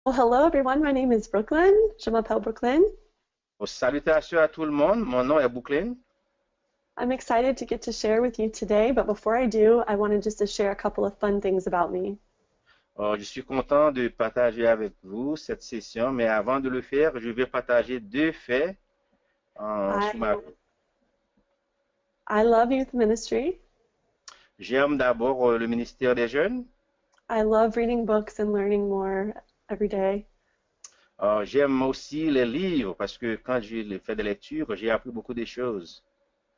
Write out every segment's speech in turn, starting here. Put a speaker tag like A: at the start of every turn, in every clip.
A: Well, hello everyone. My name is Brooklyn. Je m'appelle Brooklyn.
B: Salutations à tout le monde, mon nom est Brooklyn.
A: I'm excited to get to share with you today, but before I do, I wanted just to share a couple of fun things about me.
B: Je suis content de partager avec vous cette session, mais avant de le faire, je vais partager deux faits sur ma vie.
A: I love youth ministry.
B: J'aime d'abord le ministère des jeunes.
A: I love reading books and learning more every day.
B: J'aime aussi les livres parce que quand j'ai fait des lectures, j'ai appris beaucoup de choses.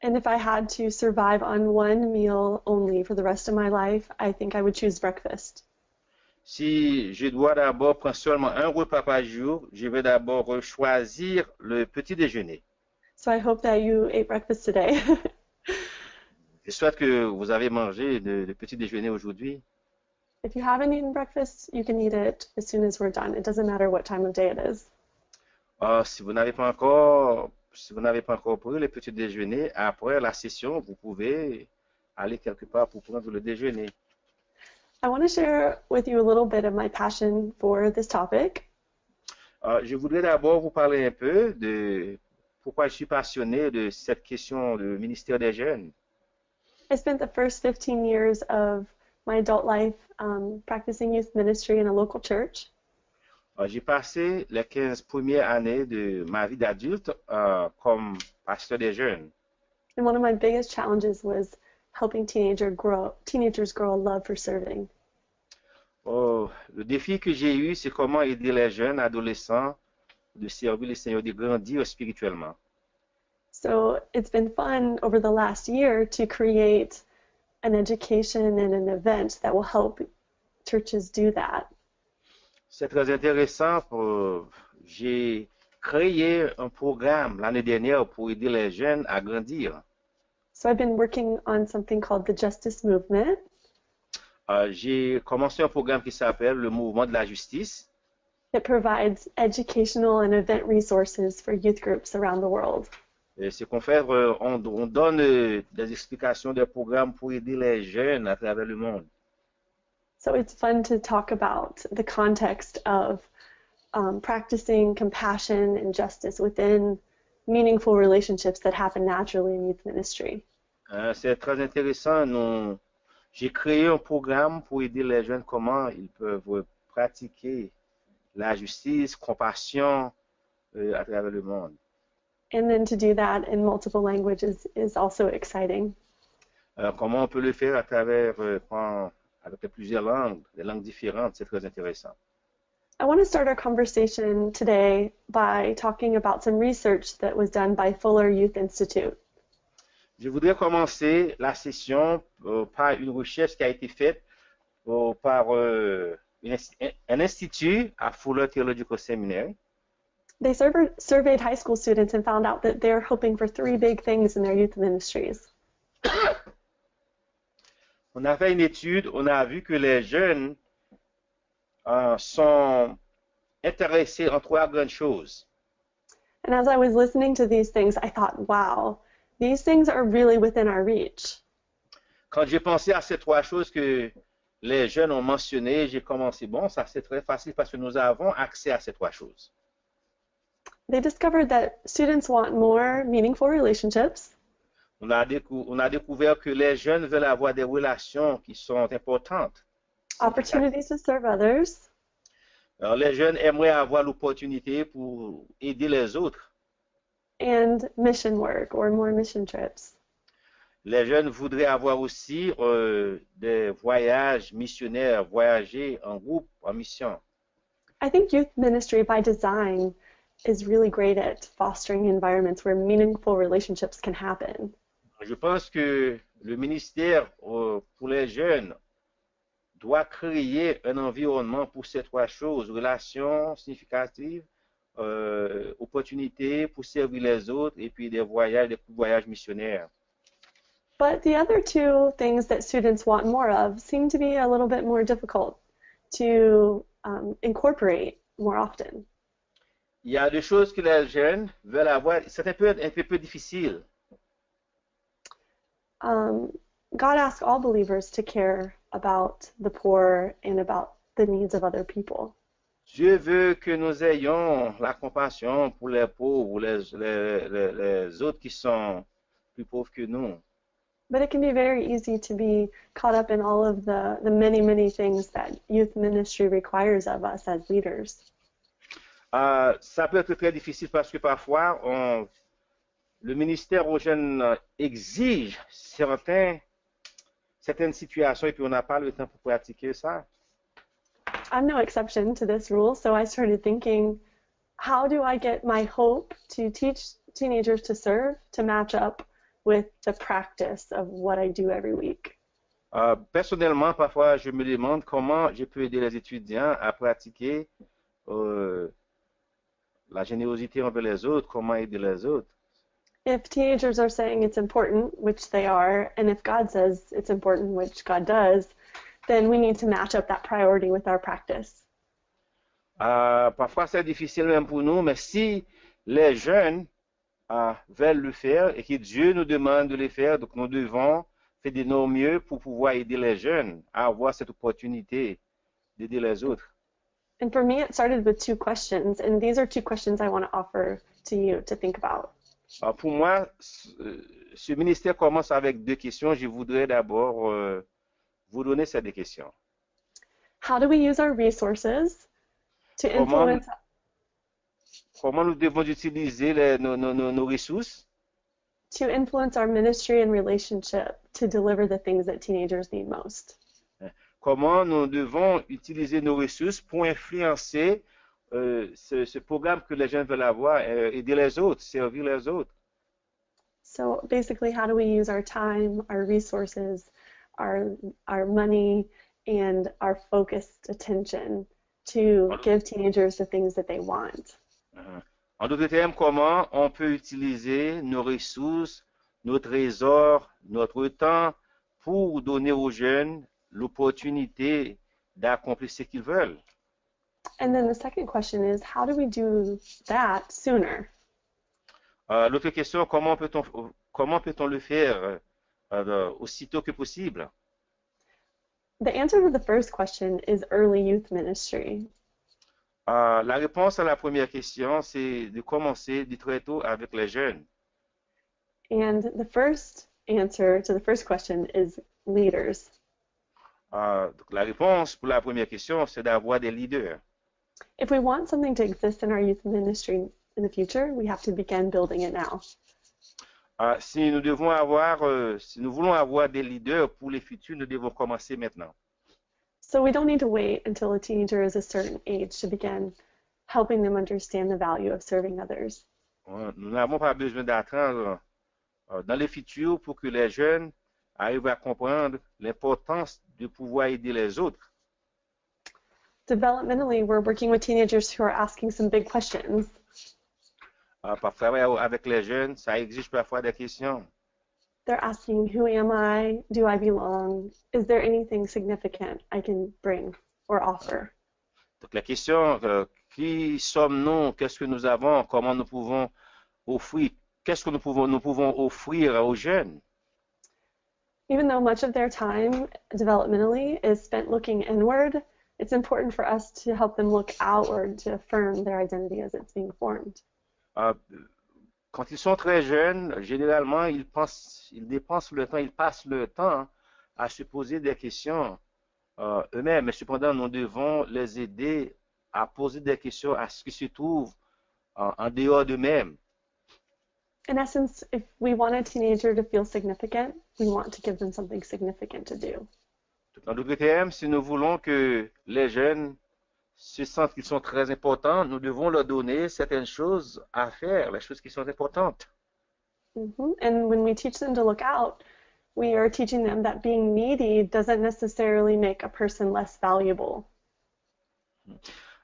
A: And if I had to survive on one meal only for the rest of my life, I think I would choose breakfast.
B: Si je dois d'abord prendre seulement un repas par jour, je vais d'abord choisir le petit déjeuner.
A: So I hope that you ate breakfast today.
B: Je souhaite que vous avez mangé le petit déjeuner aujourd'hui.
A: If you haven't eaten breakfast, you can eat it as soon as we're done. It doesn't matter what time of day it is.
B: Si vous n'avez pas encore pris le petit déjeuner, après la session, vous pouvez aller quelque part pour prendre le déjeuner.
A: I want to share with you a little bit of my passion for this topic.
B: Je voudrais d'abord vous parler un peu de pourquoi je suis passionné de cette question du ministère des jeunes.
A: I spent the first 15 years of my adult life practicing youth ministry in a local church.
B: J'ai passé les 15 premières années de ma vie d'adulte comme pasteur des jeunes.
A: And one of my biggest challenges was helping teenagers grow a love for serving.
B: Le défi que j'ai eu, c'est comment aider les jeunes adolescents de servir le Seigneur, de grandir spirituellement.
A: So it's been fun over the last year to create an education and an event that will help churches do that.
B: C'est très intéressant. J'ai créé un programme l'année dernière pour aider les jeunes à grandir.
A: So I've been working on something called the Justice Movement.
B: J'ai commencé un programme qui s'appelle le mouvement de la justice.
A: It provides educational and event resources for youth groups around the world.
B: Et ce qu'on fait, on donne des explications des programmes pour aider les jeunes à travers le monde.
A: So it's fun to talk about the context of practicing compassion and justice within meaningful relationships that happen naturally in youth ministry.
B: C'est très intéressant. J'ai créé un programme pour aider les jeunes comment ils peuvent pratiquer la justice, compassion à travers le monde.
A: And then to do that in multiple languages is also exciting.
B: Comment on peut le faire à travers avec plusieurs langues, des langues différentes, c'est très intéressant.
A: I want to start our conversation today by talking about some research that was done by Fuller Youth Institute.
B: Je voudrais commencer la session par une recherche qui a été faite par un institut à Fuller Theological Seminary.
A: They surveyed high school students and found out that they're hoping for three big things in their youth ministries.
B: On a fait une étude, on a vu que les jeunes sont intéressés en trois grandes choses.
A: And as I was listening to these things, I thought, wow, these things are really within our reach.
B: Quand j'ai pensé à ces trois choses que les jeunes ont mentionnées, j'ai commencé, bon, ça c'est très facile parce que nous avons accès à ces trois choses.
A: They discovered that students want more meaningful relationships.
B: On a découvert que les jeunes veulent avoir des relations qui sont importantes.
A: Opportunities to serve others.
B: Alors, les jeunes aimeraient avoir l'opportunité pour aider les autres.
A: And mission work or more mission trips.
B: Les jeunes voudraient avoir aussi des voyages missionnaires, voyager en groupe, en mission.
A: I think youth ministry by design is really great at fostering environments where meaningful relationships can happen.
B: Je pense que le ministère pour les jeunes doit créer un environnement pour ces trois choses, relations significatives, opportunités pour servir les autres et puis des voyages missionnaires.
A: But the other two things that students want more of seem to be a little bit more difficult to incorporate more often.
B: Il y a des choses que les jeunes veulent avoir, c'est un peu difficile.
A: God asks all believers to care about the poor and about the needs of other people.
B: Dieu veut que nous ayons la compassion pour les pauvres, les autres qui sont plus pauvres que nous.
A: But it can be very easy to be caught up in all of the many, many things that youth ministry requires of us as leaders.
B: Ça peut être très difficile parce que parfois, le ministère aux jeunes exige certaines situations et puis on n'a pas le temps pour pratiquer ça.
A: I'm no exception to this rule, so I started thinking, how do I get my hope to teach teenagers to serve to match up with the practice of what I do every week?
B: Personnellement, parfois, je me demande comment je peux aider les étudiants à pratiquer la générosité envers les autres, comment aider les autres.
A: If teenagers are saying it's important, which they are, and if God says it's important, which God does, then we need to match up that priority with our practice.
B: Parfois, c'est difficile même pour nous, mais si les jeunes veulent le faire et que Dieu nous demande de le faire, donc nous devons faire de nos mieux pour pouvoir aider les jeunes à avoir cette opportunité d'aider les autres.
A: And for me, it started with two questions, and these are two questions I want to offer to you to think about.
B: Pour moi, ce ministère commence avec deux questions. Je voudrais d'abord vous donner ces deux questions.
A: How do we use our resources to influence?
B: Comment nous devons utiliser nos ressources
A: To influence our ministry and relationship to deliver the things that teenagers need most.
B: Comment nous devons utiliser nos ressources pour influencer ce programme que les jeunes veulent avoir, aider les autres, servir les autres.
A: So basically, how do we use our time, our resources, our money, and our focused attention to give teenagers the things that they want?
B: En d'autres termes, comment on peut utiliser nos ressources, nos trésors, notre temps pour donner aux jeunes l'opportunité d'accomplir ce qu'ils veulent.
A: And then the second question is, how do we do that sooner?
B: L'autre question, comment peut-on le faire aussitôt que possible?
A: The answer to the first question is early youth ministry.
B: La réponse à la première question, c'est de commencer de très tôt avec les jeunes.
A: And the first answer to the first question is leaders.
B: Donc la réponse pour la première question, c'est d'avoir des leaders.
A: If we want something to exist in our youth ministry in the future, we have to begin building it now.
B: Si nous voulons avoir des leaders pour les futurs, nous devons commencer maintenant.
A: So we don't need to wait until a teenager is a certain age to begin helping them understand the value of serving others.
B: Nous n'avons pas besoin d'attendre dans le futur pour que les jeunes arrivent à comprendre l'importance de pouvoir aider les autres.
A: Developmentally, we're working with teenagers who are asking some big questions.
B: Par travailler avec les jeunes, ça exige parfois des questions.
A: They're asking, who am I? Do I belong? Is there anything significant I can bring or offer?
B: Donc la question, qui sommes-nous? Qu'est-ce que nous avons? Comment nous pouvons offrir? Qu'est-ce que nous pouvons offrir aux jeunes?
A: Even though much of their time developmentally is spent looking inward, it's important for us to help them look outward to affirm their identity as it's being formed.
B: Quand ils sont très jeunes, généralement, ils passent le temps à se poser des questions eux-mêmes. Mais cependant, nous devons les aider à poser des questions à ce qui se trouve en dehors d'eux-mêmes.
A: In essence, if we want a teenager to feel significant, we want to give them something significant to do.
B: En d'autres termes, si nous voulons que les jeunes se sentent qu'ils sont très importants, nous devons leur donner certaines choses à faire, les choses qui sont importantes.
A: And when we teach them to look out, we are teaching them that being needy doesn't necessarily make a person less valuable.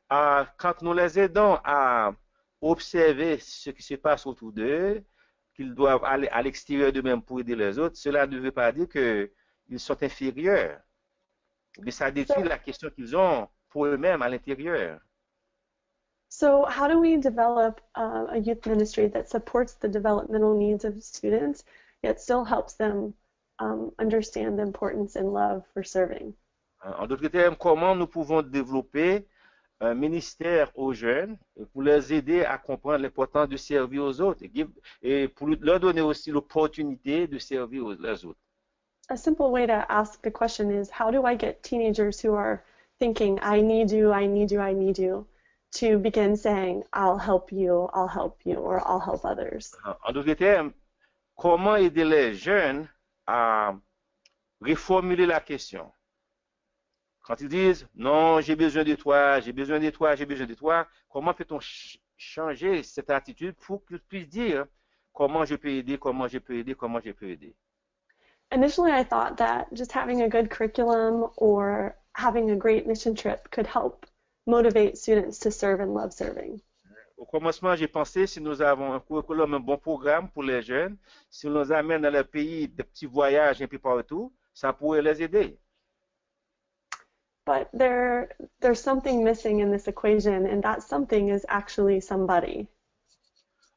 B: Quand nous les aidons à observer ce qui se passe autour d'eux, qu'ils doivent aller à l'extérieur d'eux-mêmes pour aider les autres, cela ne veut pas dire qu'ils sont inférieurs. Mais ça détruit la question qu'ils ont pour eux-mêmes à l'intérieur.
A: So how do we develop a youth ministry that supports the developmental needs of students, yet still helps them understand the importance and love for serving?
B: En d'autres termes, comment nous pouvons développer un ministère aux jeunes pour les aider à comprendre l'importance de servir aux autres et pour leur donner aussi l'opportunité de servir les autres.
A: A simple way to ask the question is, how do I get teenagers who are thinking, I need you, I need you, I need you, to begin saying, I'll help you, or I'll help others?
B: En d'autres termes, comment aider les jeunes à reformuler la question? Quand ils disent non, j'ai besoin de toi, j'ai besoin de toi, j'ai besoin de toi, comment peut-on changer cette attitude pour qu'ils puissent dire comment je peux aider, comment je peux aider, comment je peux aider?
A: Initially, I thought that just having a good curriculum or having a great mission trip could help motivate students to serve and love serving.
B: Au commencement, j'ai pensé si nous avons un curriculum, un bon programme pour les jeunes, si on nous amène dans le pays des petits voyages un peu partout, ça pourrait les aider.
A: But there's something missing in this equation, and that something is actually somebody.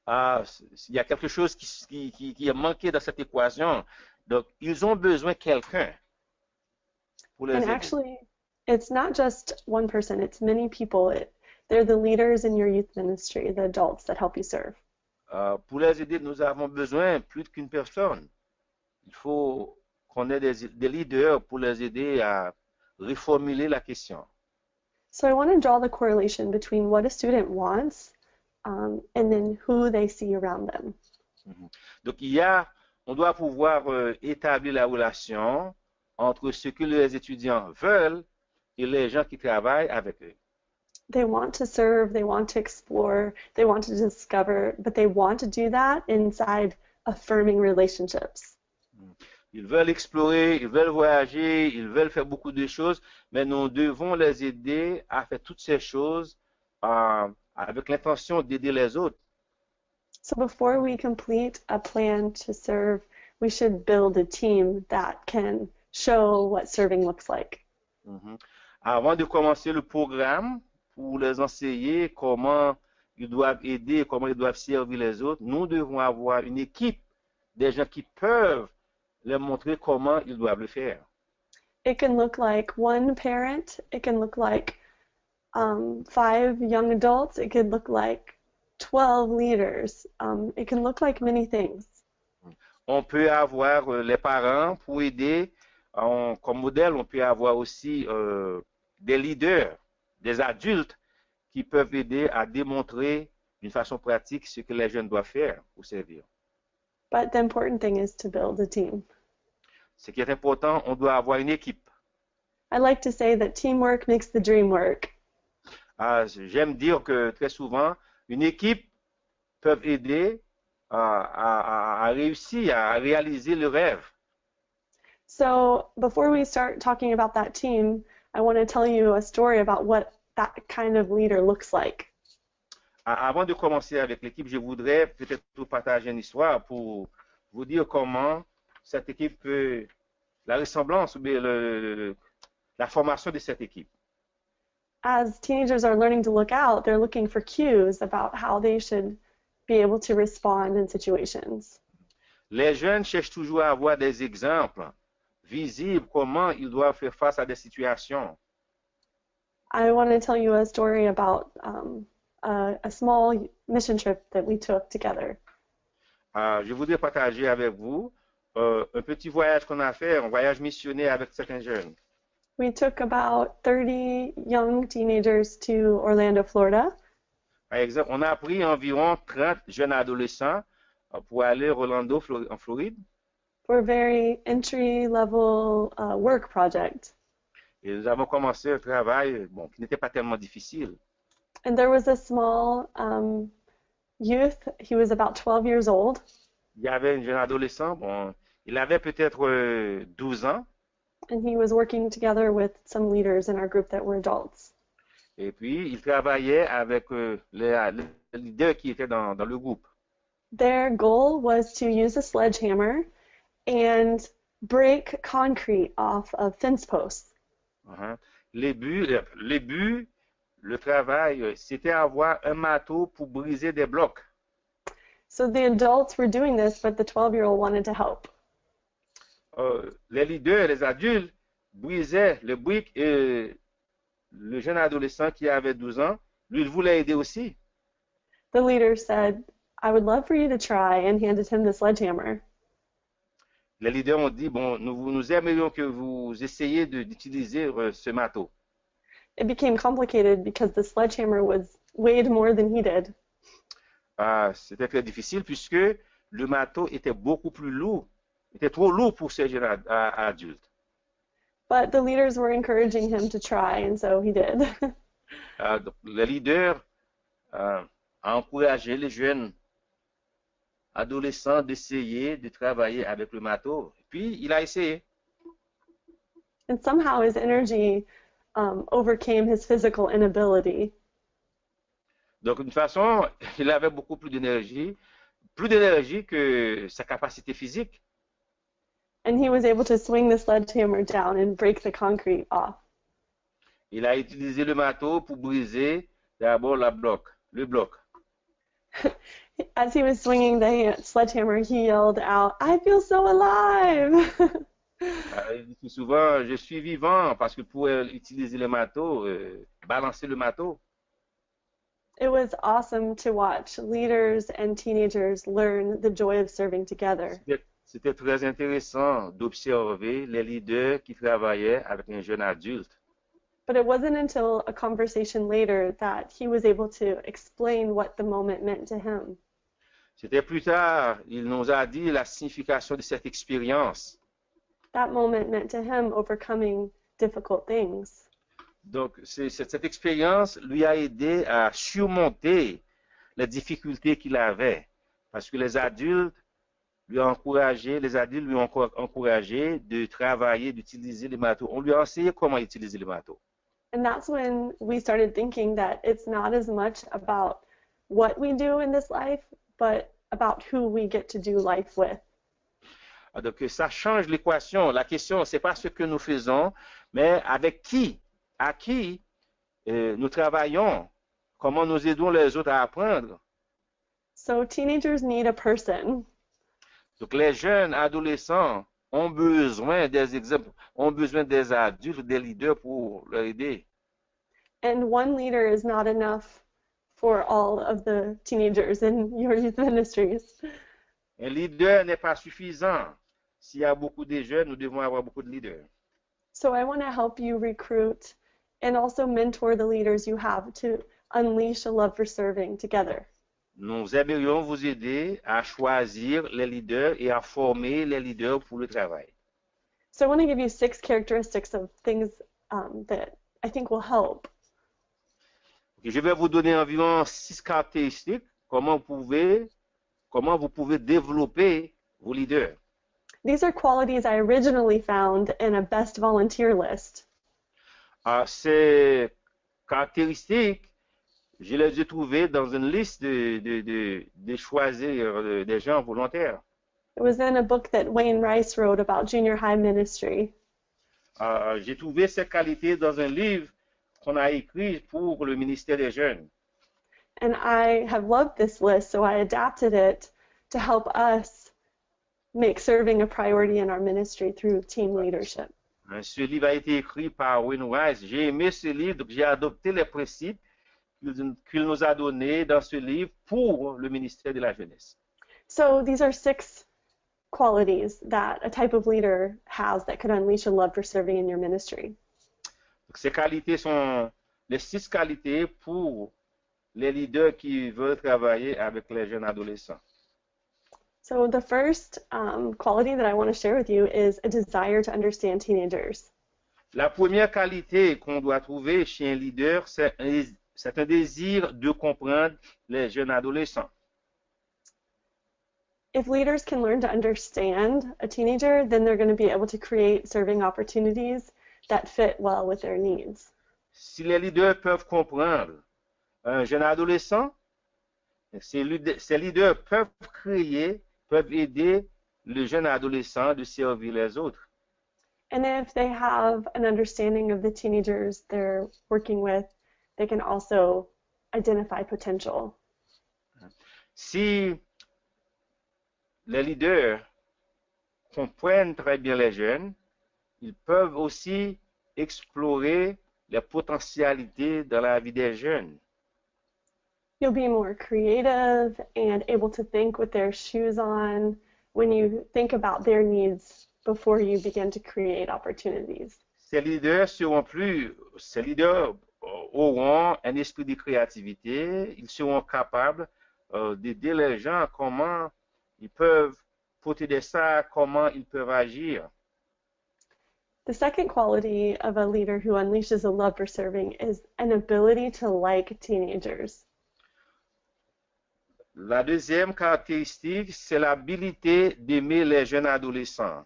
B: Ah, il y a quelque chose qui est manqué dans cette équation. Donc, ils ont besoin de quelqu'un pour les
A: And
B: aider.
A: actually, it's not just one person, it's many people. They're the leaders in your youth ministry, the adults that help you serve.
B: Pour les aider, nous avons besoin plus qu'une personne. Il faut qu'on ait des leaders pour les aider à reformuler la question.
A: So I want to draw the correlation between what a student wants and then who they see around them.
B: Donc, on doit pouvoir établir la relation entre ce que les étudiants veulent et les gens qui travaillent avec eux.
A: They want to serve, they want to explore, they want to discover, but they want to do that inside affirming relationships.
B: Ils veulent explorer, ils veulent voyager, ils veulent faire beaucoup de choses, mais nous devons les aider à faire toutes ces choses avec l'intention d'aider les autres.
A: So before we complete a plan to serve, we should build a team that can show what serving looks like.
B: Avant de commencer le programme, pour les enseigner comment ils doivent aider, comment ils doivent servir les autres, nous devons avoir une équipe, des gens qui peuvent leur montrer comment ils doivent le faire.
A: It can look like one parent, it can look like 5 young adults, it could look like 12 leaders, it can look like many things.
B: On peut avoir les parents pour aider comme modèle, on peut avoir aussi des leaders, des adultes qui peuvent aider à démontrer d'une façon pratique ce que les jeunes doivent faire pour servir.
A: But the important thing is to build a team.
B: Ce qui est important, on doit avoir une équipe.
A: I like to say that teamwork makes the dream work.
B: J'aime dire que très souvent, une équipe peut aider à réussir, à réaliser le rêve.
A: So before we start talking about that team, I want to tell you a story about what that kind of leader looks like.
B: Avant de commencer avec l'équipe, je voudrais peut-être vous partager une histoire pour vous dire comment cette équipe peut, la ressemblance ou bien la formation de cette équipe.
A: As teenagers are learning to look out, they're looking for cues about how they should be able to respond in situations.
B: Les jeunes cherchent toujours à avoir des exemples visibles comment ils doivent faire face à des situations.
A: I want to tell you a story about a small mission trip that we took together.
B: Je voudrais partager avec vous un petit voyage qu'on a fait, un voyage missionnaire avec certains jeunes.
A: We took about 30 young teenagers to Orlando, Florida.
B: Par exemple, on a pris environ 30 jeunes adolescents pour aller à Orlando, en Floride.
A: For a very entry-level work project.
B: Et nous avons commencé un travail qui n'était pas tellement difficile.
A: And there was a small youth, he was about 12 years old.
B: Il y avait un jeune adolescent, il avait peut-être 12 ans.
A: And he was working together with some leaders in our group that were adults.
B: Et puis, il travaillait avec les leaders qui étaient dans le groupe.
A: Their goal was to use a sledgehammer and break concrete off of fence posts.
B: Le travail, c'était avoir un marteau pour briser des blocs.
A: So the adults were doing this, but the 12-year-old wanted to help.
B: Les leaders, les adultes, brisaient les briques et le jeune adolescent qui avait 12 ans, lui, il voulait aider aussi.
A: The leader said, I would love for you to try, and handed him the sledgehammer.
B: Les leaders ont dit, bon, nous aimerions que vous essayiez d'utiliser ce marteau.
A: It became complicated because the sledgehammer weighed more than he did.
B: C'était très difficile puisque le marteau était beaucoup plus lourd, était trop lourd pour ces jeunes adultes.
A: But the leaders were encouraging him to try, and so he did.
B: Donc, le leader a encouragé les jeunes adolescents d'essayer de travailler avec le marteau. Puis, il a essayé.
A: And somehow his energy overcame his physical inability.
B: Donc, d'une façon, il avait beaucoup plus d'énergie que sa capacité physique.
A: And he was able to swing the sledgehammer down and break the concrete off.
B: Il a utilisé le marteau pour briser d'abord le bloc.
A: As he was swinging the sledgehammer, he yelled out, I feel so alive!
B: Il dit souvent, je suis vivant parce que pour utiliser le marteau, balancer le marteau.
A: It was awesome to watch leaders and teenagers learn the joy of serving together.
B: C'était très intéressant d'observer les leaders qui travaillaient avec un jeune adulte.
A: But it wasn't until a conversation later that he was able to explain what the moment meant to him.
B: C'était plus tard, il nous a dit la signification de cette expérience.
A: That moment meant to him overcoming difficult things.
B: Donc, cette expérience lui a aidé à surmonter les difficultés qu'il avait. Parce que les adultes lui ont encouragé de travailler, d'utiliser les marteaux. On lui a enseigné comment utiliser les marteaux.
A: And that's when we started thinking that it's not as much about what we do in this life, but about who we get to do life with.
B: Donc, ça change l'équation. La question, c'est pas ce que nous faisons, mais avec qui, à qui nous travaillons, comment nous aidons les autres à apprendre.
A: So teenagers need a person.
B: Donc, les jeunes adolescents ont besoin des exemples, ont besoin des adultes, des leaders pour leur aider.
A: And one leader is not enough for all of the teenagers in your youth ministries.
B: Un leader n'est pas suffisant. S'il y a beaucoup de jeunes, nous devons avoir beaucoup de leaders.
A: So I want to help you recruit and also mentor the leaders you have to unleash a love for serving together.
B: Nous aimerions vous aider à choisir les leaders et à former les leaders pour le travail.
A: So I want to give you 6 characteristics of things that I think will help.
B: Je vais vous donner environ 6 caractéristiques comment vous pouvez développer vos leaders.
A: These are qualities I originally found in a best volunteer list.
B: Ces caractéristiques, je les ai trouvées dans une liste de choisir des gens volontaires.
A: It was in a book that Wayne Rice wrote about junior high ministry.
B: J'ai trouvé ces qualités dans un livre qu'on a écrit pour le ministère des jeunes.
A: And I have loved this list, so I adapted it to help us make serving a priority in our ministry through team leadership.
B: Ce livre a été écrit par Wayne Rice. J'ai aimé ce livre, donc j'ai adopté les principes qu'il nous a donnés dans ce livre pour le ministère de la jeunesse.
A: So these are 6 qualities that a type of leader has that could unleash a love for serving in your ministry.
B: Donc, ces qualités sont les 6 qualités pour les leaders qui veulent travailler avec les jeunes adolescents.
A: So the first quality that I want to share with you is a desire to understand teenagers.
B: La première qualité qu'on doit trouver chez un leader, c'est un désir de comprendre les jeunes adolescents.
A: If leaders can learn to understand a teenager, then they're going to be able to create serving opportunities that fit well with their needs.
B: Si les leaders peuvent comprendre un jeune adolescent, ces leaders peuvent aider le jeune adolescent de servir les autres.
A: And if they have an understanding of the teenagers they're working with, they can also identify potential.
B: Si les leaders comprennent très bien les jeunes, ils peuvent aussi explorer les potentialités dans la vie des jeunes.
A: You'll be more creative and able to think with their shoes on when you think about their needs before you begin to create opportunities.
B: Ces leaders auront un esprit de créativité, ils seront capables d'aider les gens comment ils peuvent procéder ça, comment ils peuvent agir.
A: The second quality of a leader who unleashes a love for serving is an ability to like teenagers.
B: La deuxième caractéristique, c'est l'habilité d'aimer les jeunes adolescents.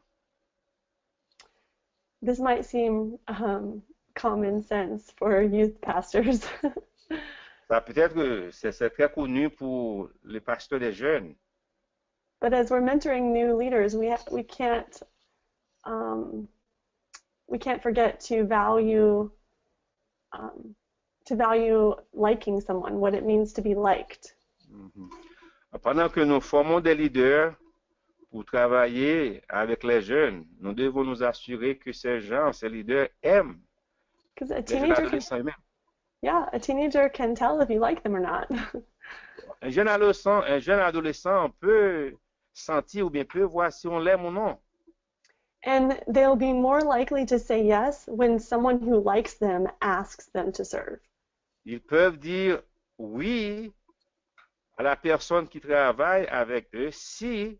A: This might seem common sense for youth pastors.
B: Ça peut-être que c'est très connu pour les pasteurs des jeunes.
A: But as we're mentoring new leaders, we can't forget to value liking someone, what it means to be liked.
B: Pendant que nous formons des leaders pour travailler avec les jeunes, nous devons nous assurer que ces leaders aiment
A: Because a
B: les jeunes
A: teenager
B: adolescents eux-mêmes.
A: a teenager can tell if you like them or not.
B: Un jeune adolescent peut sentir ou bien peut voir si on l'aime ou non.
A: And they'll be more likely to say yes when someone who likes them asks them to serve.
B: Ils peuvent dire oui à la personne qui travaille avec eux si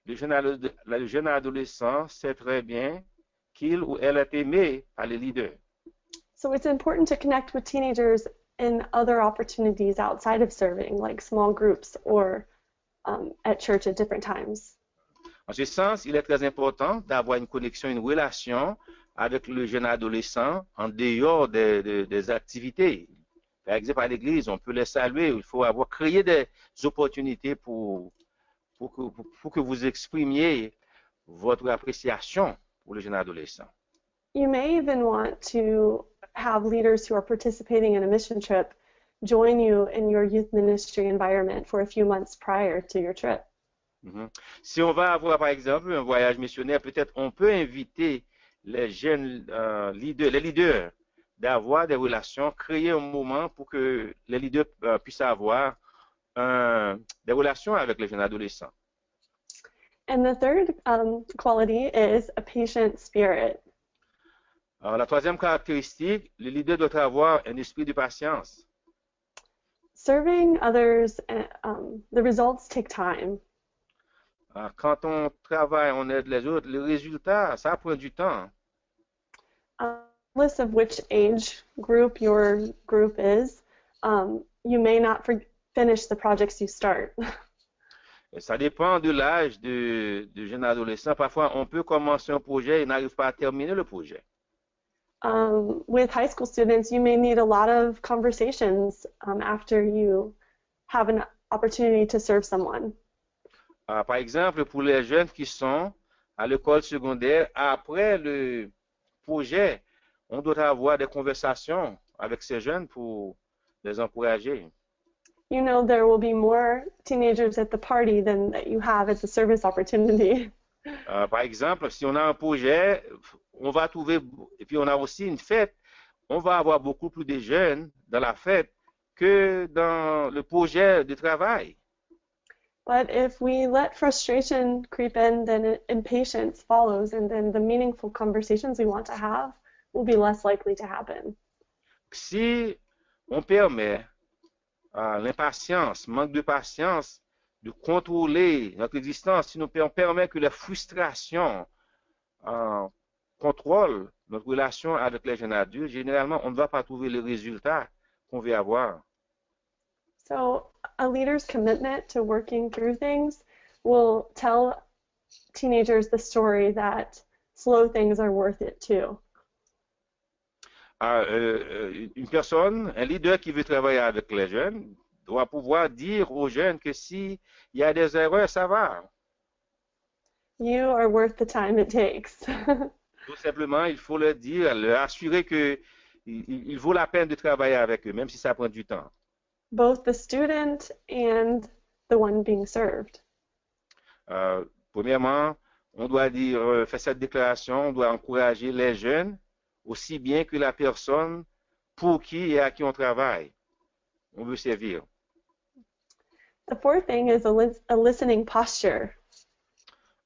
B: le jeune adolescent sait très bien qu'il ou elle est aimé par les leaders.
A: So it's important to connect with teenagers in other opportunities outside of serving, like small groups or at church at different times.
B: En ce sens, il est très important d'avoir une connexion, une relation avec le jeune adolescent en dehors des activités. Par exemple, à l'église, on peut les saluer. Il faut avoir créé des opportunités pour que vous exprimiez votre appréciation pour le jeune adolescent.
A: You may even want to have leaders who are participating in a mission trip join you in your youth ministry environment for a few months prior to your trip.
B: Si on va avoir, par exemple, un voyage missionnaire, peut-être on peut inviter les jeunes leaders d'avoir des relations, créer un moment pour que les leaders puissent avoir des relations avec les jeunes adolescents.
A: And the third quality is a patient spirit.
B: Alors, la troisième caractéristique, le leader doit avoir un esprit de patience.
A: Serving others, the results take time.
B: Quand on travaille, on aide les autres, le résultat, ça prend du temps.
A: Regardless of which age group your group is, you may not finish the projects you start.
B: Ça dépend de l'âge de jeunes adolescents. Parfois, on peut commencer un projet et n'arrive pas à terminer le projet.
A: With high school students, you may need a lot of conversations after you have an opportunity to serve someone.
B: Par exemple, pour les jeunes qui sont à l'école secondaire, après le projet, on doit avoir des conversations avec ces jeunes pour les encourager.
A: You know there will be more teenagers at the party than that you have at the service opportunity.
B: Par exemple, si on a un projet, on va trouver, et puis on a aussi une fête, on va avoir beaucoup plus de jeunes dans la fête que dans le projet de travail.
A: But if we let frustration creep in, then impatience follows, and then the meaningful conversations we want to have will be less likely to happen.
B: Si on permet l'impatience, manque de patience, de contrôler notre existence, si on permet que la frustration contrôle notre relation avec les jeunes adultes, généralement, on ne va pas trouver le résultat qu'on veut avoir.
A: So a leader's commitment to working through things will tell teenagers the story that slow things are worth it too.
B: Une personne, un leader qui veut travailler avec les jeunes, doit pouvoir dire aux jeunes que s'il y a des erreurs, ça va.
A: You are worth the time it takes.
B: Tout simplement, il faut leur dire, leur assurer qu'il vaut la peine de travailler avec eux, même si ça prend du temps.
A: Both the student and the one being served.
B: Premièrement, on doit dire, faire cette déclaration, on doit encourager les jeunes, aussi bien que la personne pour qui et à qui on travaille. On veut servir.
A: The fourth thing is a listening posture.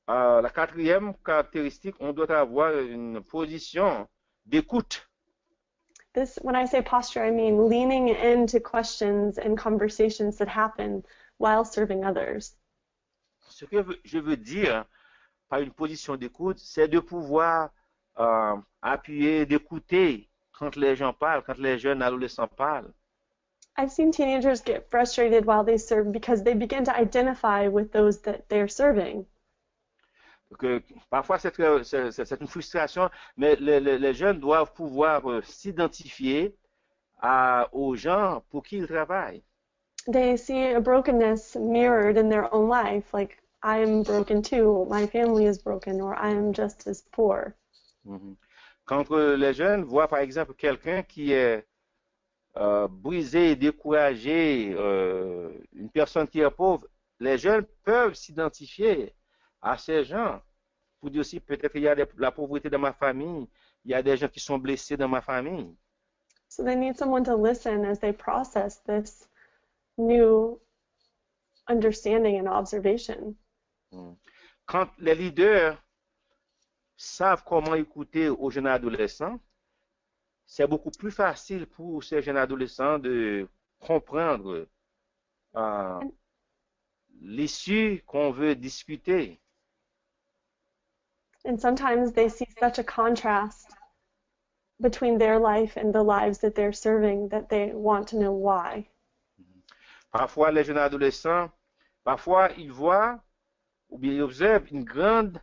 B: La quatrième caractéristique, on doit avoir une position d'écoute.
A: This, when I say posture, I mean leaning into questions and conversations that happen while serving others.
B: Ce que je veux dire par une position d'écoute, c'est de pouvoir appuyer, d'écouter quand les gens parlent, quand les jeunes adolescents parlent.
A: I've seen teenagers get frustrated while they serve because they begin to identify with those that they're serving.
B: Donc, parfois, c'est une frustration, mais les jeunes doivent pouvoir s'identifier aux gens pour qui ils travaillent.
A: They see a brokenness mirrored in their own life, like I'm broken too, my family is broken, or I am just as poor.
B: Quand les jeunes voient par exemple quelqu'un qui est brisé, découragé, une personne qui est pauvre, les jeunes peuvent s'identifier à ces gens pour dire aussi peut-être qu'il y a la pauvreté dans ma famille, il y a des gens qui sont blessés dans ma famille.
A: So they need someone to listen as they process this new understanding and observation.
B: Quand les leaders savent comment écouter aux jeunes adolescents, c'est beaucoup plus facile pour ces jeunes adolescents de comprendre l'issue qu'on veut discuter.
A: And sometimes they see such a contrast between their life and the lives that they're serving that they want to know why.
B: Parfois, les jeunes adolescents, parfois, ils voient ou bien ils observent une grande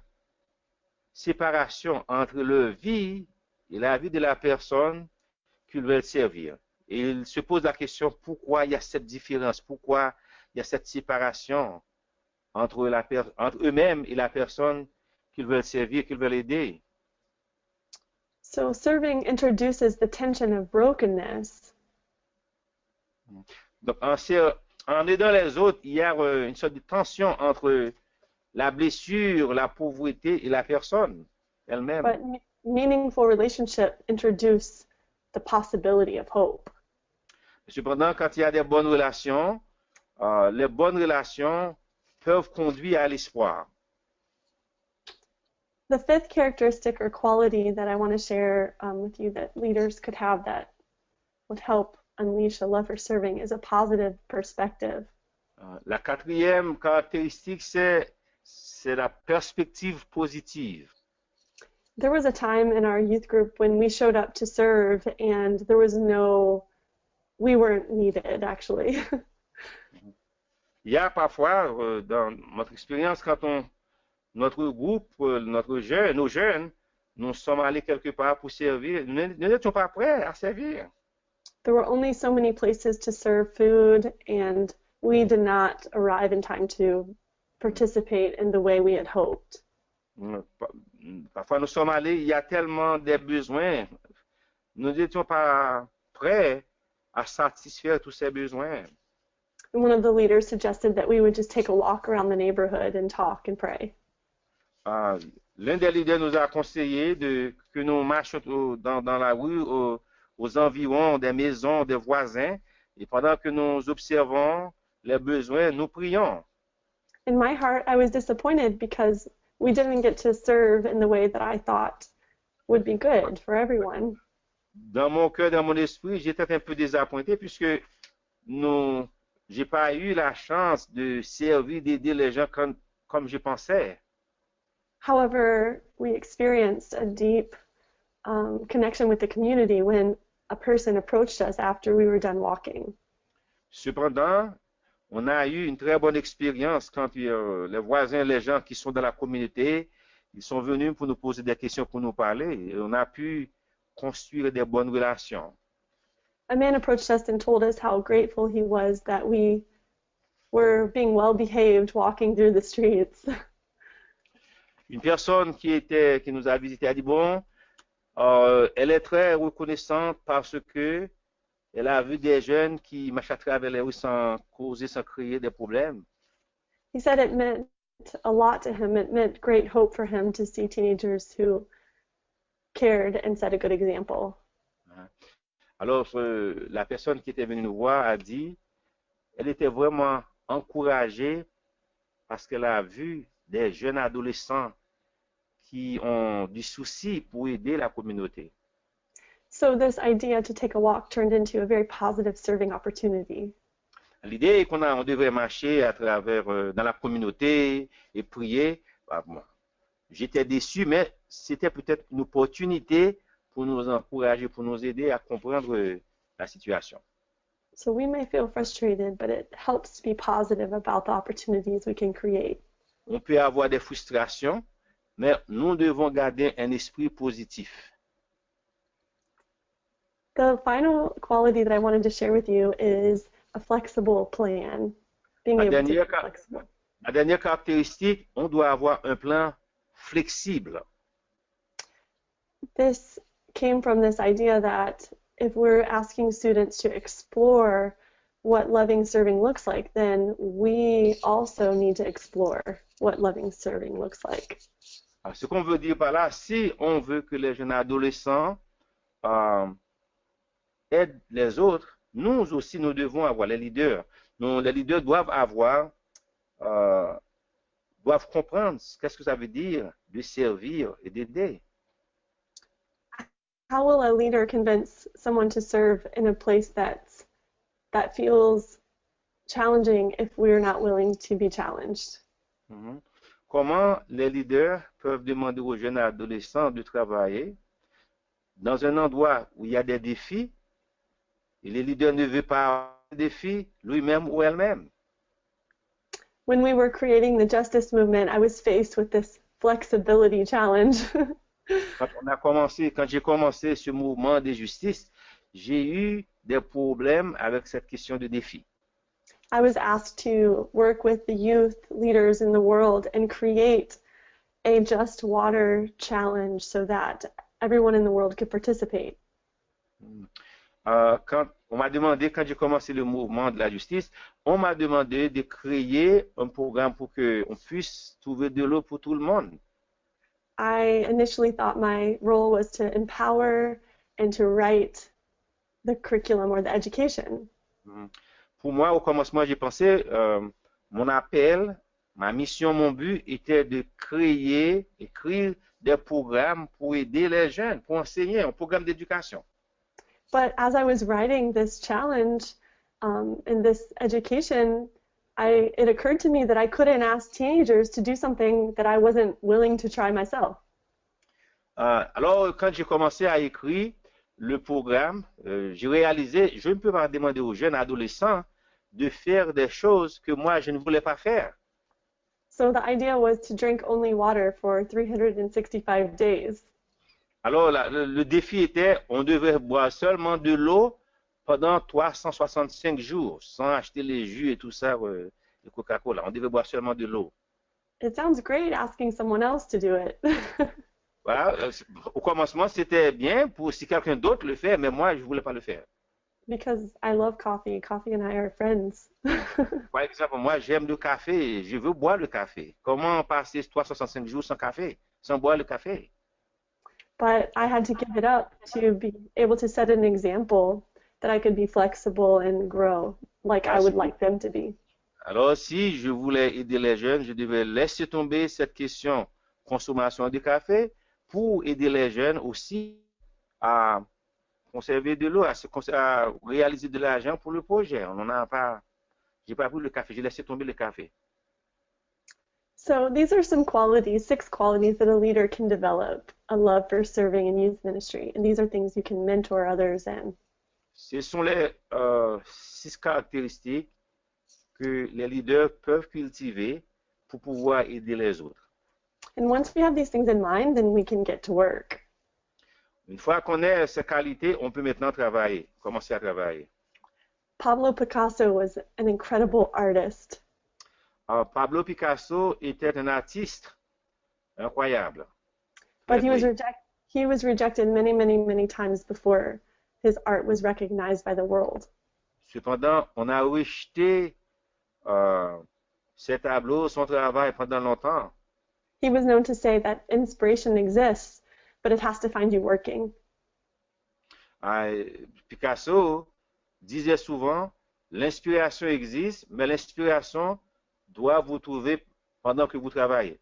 B: séparation entre leur vie et la vie de la personne qu'ils veulent servir. Et ils se posent la question pourquoi il y a cette différence, pourquoi il y a cette séparation entre eux-mêmes et la personne qu'ils veulent servir, qu'ils veulent aider.
A: So serving introduces the tension of brokenness.
B: Donc, en aidant les autres, il y a une sorte de tension entre la blessure, la pauvreté et la personne elle-même.
A: But meaningful relationships introduce the possibility of hope.
B: Cependant, quand il y a des bonnes relations, les bonnes relations peuvent conduire à l'espoir.
A: The fifth characteristic or quality that I want to share with you that leaders could have that would help unleash a love for serving is a positive perspective.
B: La quatrième caractéristique, c'est la perspective positive.
A: There was a time in our youth group when we showed up to serve and we weren't needed actually.
B: Il y a parfois, dans notre expérience, quand notre groupe, nos jeunes, nous sommes allés quelque part pour servir, nous n'étions pas prêts à servir.
A: There were only so many places to serve food and we did not arrive in time to participate in the way we had hoped.
B: Parfois nous sommes allés, il y a tellement de besoins, nous n'étions pas prêts à satisfaire tous ces besoins.
A: And one of the leaders suggested that we would just take a walk around the neighborhood and talk and pray.
B: L'un des leaders nous a conseillé que nous marchions dans la rue, aux environs des maisons, des voisins, et pendant que nous observons les besoins, nous prions.
A: In my heart, I was disappointed because we didn't get to serve in the way that I thought would be good for everyone.
B: Dans mon cœur, dans mon esprit, j'étais un peu désappointé puisque j'ai pas eu la chance de servir, d'aider les gens comme je pensais.
A: However, we experienced a deep connection with the community when a person approached us after we were done walking.
B: Cependant, on a eu une très bonne expérience quand les voisins, les gens qui sont dans la communauté, ils sont venus pour nous poser des questions, pour nous parler, et on a pu construire des bonnes relations.
A: A man approached us and told us how grateful he was that we were being well behaved walking through the streets.
B: Une personne qui nous a visité a dit bon, elle est très reconnaissante parce que elle a vu des jeunes qui marchent à travers les rues sans causer, sans créer des problèmes.
A: He said it meant a lot to him. It meant great hope for him to see teenagers who cared and set a good example.
B: Alors, la personne qui était venue nous voir a dit, elle était vraiment encouragée parce qu'elle a vu des jeunes adolescents qui ont du souci pour aider la communauté.
A: So this idea to take a walk turned into a very positive serving opportunity.
B: L'idée est on devrait marcher à travers dans la communauté et prier. Bon, j'étais déçu, mais c'était peut-être une opportunité pour nous encourager, pour nous aider à comprendre la situation.
A: So we may feel frustrated, but it helps to be positive about the opportunities we can create.
B: On peut avoir des frustrations, mais nous devons garder un esprit positif.
A: The final quality that I wanted to share with you is a flexible plan. Being able to be flexible.
B: La dernière caractéristique, on doit avoir un plan flexible.
A: This came from this idea that if we're asking students to explore what loving serving looks like, then we also need to explore what loving serving looks like.
B: Alors, ce qu'on veut dire par là, si on veut que les jeunes adolescents aident les autres, nous aussi, nous devons avoir les leaders. Les leaders doivent avoir, doivent comprendre qu'est-ce que ça veut dire de servir et d'aider.
A: How will a leader convince someone to serve in a place that feels challenging if we're not willing to be challenged?
B: Comment les leaders peuvent demander aux jeunes adolescents de travailler dans un endroit où il y a des défis et les leaders ne veulent pas des défis lui-même ou elle-même?
A: When we were creating the justice movement, I was faced with this flexibility challenge.
B: Quand j'ai commencé ce mouvement de justice, j'ai eu des problèmes avec cette question de défi.
A: I was asked to work with the youth leaders in the world and create a just water challenge so that everyone in the world could participate.
B: Quand j'ai commencé le mouvement de la justice, on m'a demandé de créer un programme pour qu'on puisse trouver de l'eau pour tout le monde.
A: I initially thought my role was to empower and to write the curriculum or the education.
B: Pour moi, au commencement, j'ai pensé, mon appel, ma mission, mon but était de écrire des programmes pour aider les jeunes, pour enseigner un programme d'éducation.
A: But as I was writing this challenge in this education, it occurred to me that I couldn't ask teenagers to do something that I wasn't willing to try myself.
B: Alors, quand j'ai commencé à écrire le programme, j'ai réalisé, je ne peux pas demander aux jeunes adolescents de faire des choses que moi, je ne voulais pas faire.
A: So the idea was to drink only water for 365 days.
B: Alors, le défi était, on devait boire seulement de l'eau pendant 365 jours, sans acheter les jus et tout ça, le Coca-Cola. On devait boire seulement de l'eau.
A: It sounds great asking someone else to do it.
B: Voilà, au commencement, c'était bien pour si quelqu'un d'autre le fait, mais moi, je ne voulais pas le faire.
A: Because I love coffee. Coffee and I are friends.
B: Par exemple, moi, j'aime le café, je veux boire le café. Comment passer 365 jours sans café, sans boire le café?
A: But I had to give it up to be able to set an example that I could be flexible and grow like I would like them to be.
B: Alors, si je voulais aider les jeunes, je devais laisser tomber cette question consommation de café pour aider les jeunes aussi à conserver de l'eau, à réaliser de l'argent pour le projet. On n'en a pas, j'ai pas pris le café, j'ai laissé tomber le café.
A: So these are some qualities, 6 qualities that a leader can develop, a love for serving in youth ministry. And these are things you can mentor others in.
B: Ce sont les 6 caractéristiques que les leaders peuvent cultiver pour pouvoir aider les autres.
A: And once we have these things in mind, then we can get to work.
B: Une fois qu'on a ces qualités, on peut maintenant travailler, commencer à travailler.
A: Pablo Picasso was an incredible artist.
B: Pablo Picasso était un artiste incroyable.
A: But he was rejected many times before his art was recognized by the world.
B: Cependant, on a rejeté ses tableaux, son travail pendant longtemps.
A: He was known to say that inspiration exists, but it has to find you working.
B: Picasso disait souvent, l'inspiration existe, mais l'inspiration doit vous trouver pendant que vous travaillez.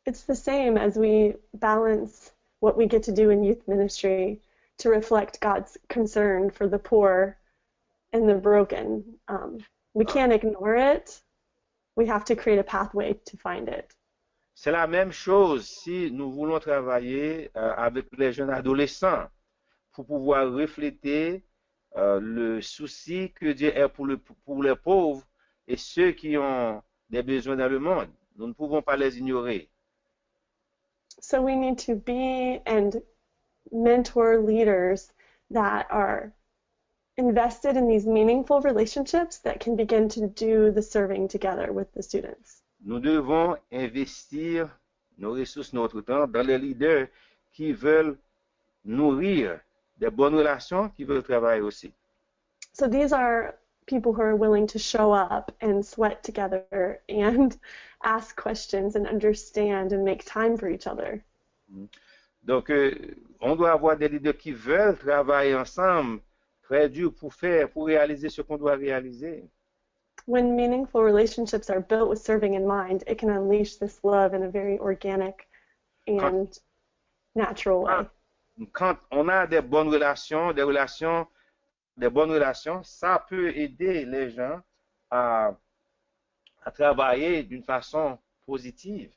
A: It's the same as we balance what we get to do in youth ministry to reflect God's concern for the poor and the broken. We can't ignore it. We have to create a pathway to find it.
B: C'est la même chose si nous voulons travailler avec les jeunes adolescents pour pouvoir refléter le souci que Dieu a pour les pauvres et ceux qui ont des besoins dans le monde. Nous ne pouvons pas les ignorer.
A: So we need to be and mentor leaders that are invested in these meaningful relationships that can begin to do the serving together with the students.
B: Nous devons investir nos ressources, notre temps dans les leaders qui veulent nourrir des bonnes relations, qui veulent travailler aussi.
A: So these are people who are willing to show up and sweat together and ask questions and understand and make time for each other.
B: Donc, on doit avoir des leaders qui veulent travailler ensemble, très dur pour réaliser ce qu'on doit réaliser.
A: When meaningful relationships are built with serving in mind, it can unleash this love in a very organic and natural way.
B: Quand on a des bonnes relations, ça peut aider les gens à travailler d'une façon positive.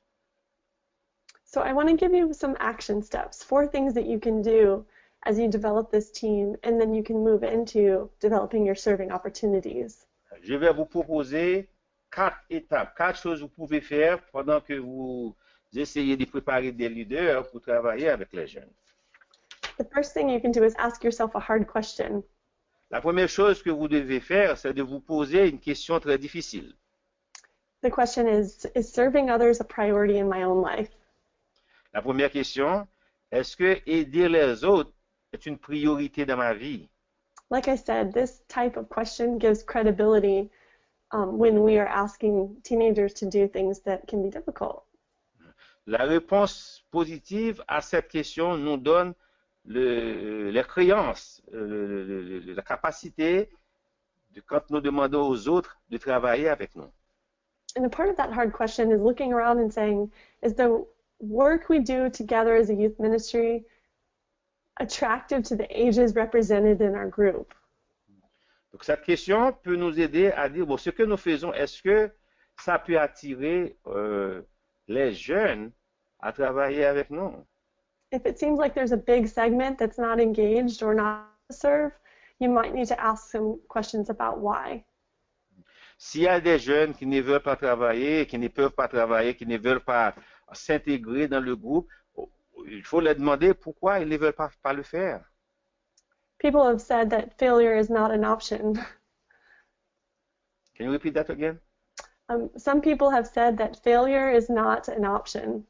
A: So I want to give you some action steps, 4 things that you can do as you develop this team, and then you can move into developing your serving opportunities.
B: Je vais vous proposer 4 étapes, 4 choses que vous pouvez faire pendant que vous essayez de préparer des leaders pour travailler avec les jeunes.
A: The first thing you can do is ask yourself a hard question.
B: La première chose que vous devez faire, c'est de vous poser une question très difficile.
A: The question is serving others a priority in my own life?
B: La première question, est-ce que aider les autres est une priorité dans ma vie?
A: Like I said, this type of question gives credibility when we are asking teenagers to do things that can be difficult.
B: La réponse positive à cette question nous donne les créances, la capacité de, quand nous demandons aux autres de travailler avec nous.
A: And a part of that hard question is looking around and saying, is the work we do together as a youth ministry attractive to the ages represented in our group?
B: Donc cette question peut nous aider à dire, bon, ce que nous faisons, est-ce que ça peut attirer les jeunes à travailler avec nous?
A: If it seems like there's a big segment that's not engaged or not to serve, you might need to ask some questions about why.
B: S'il y a des jeunes qui ne veulent pas travailler, qui ne peuvent pas travailler, qui ne veulent pas s'intégrer dans le groupe, il faut leur demander pourquoi ils ne veulent pas le faire.
A: People have said that failure is not an option.
B: Can you repeat that again?
A: Some people have said that failure is not an option.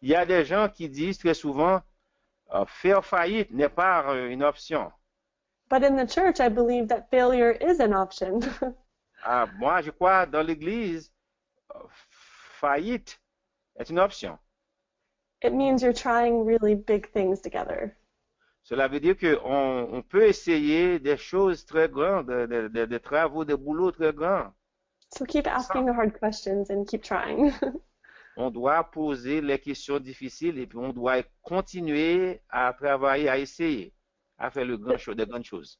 B: Il y a des gens qui disent très souvent faire faillite n'est pas une option.
A: But in the church, I believe that failure is an option.
B: Moi, je crois dans l'Église, faillite est une option.
A: It means you're trying really big things together.
B: Cela veut dire qu'on peut essayer des choses très grandes, des travaux, des boulots très grands.
A: So keep asking the hard questions and keep trying.
B: On doit poser les questions difficiles et puis on doit continuer à travailler, à essayer, à faire des grandes choses.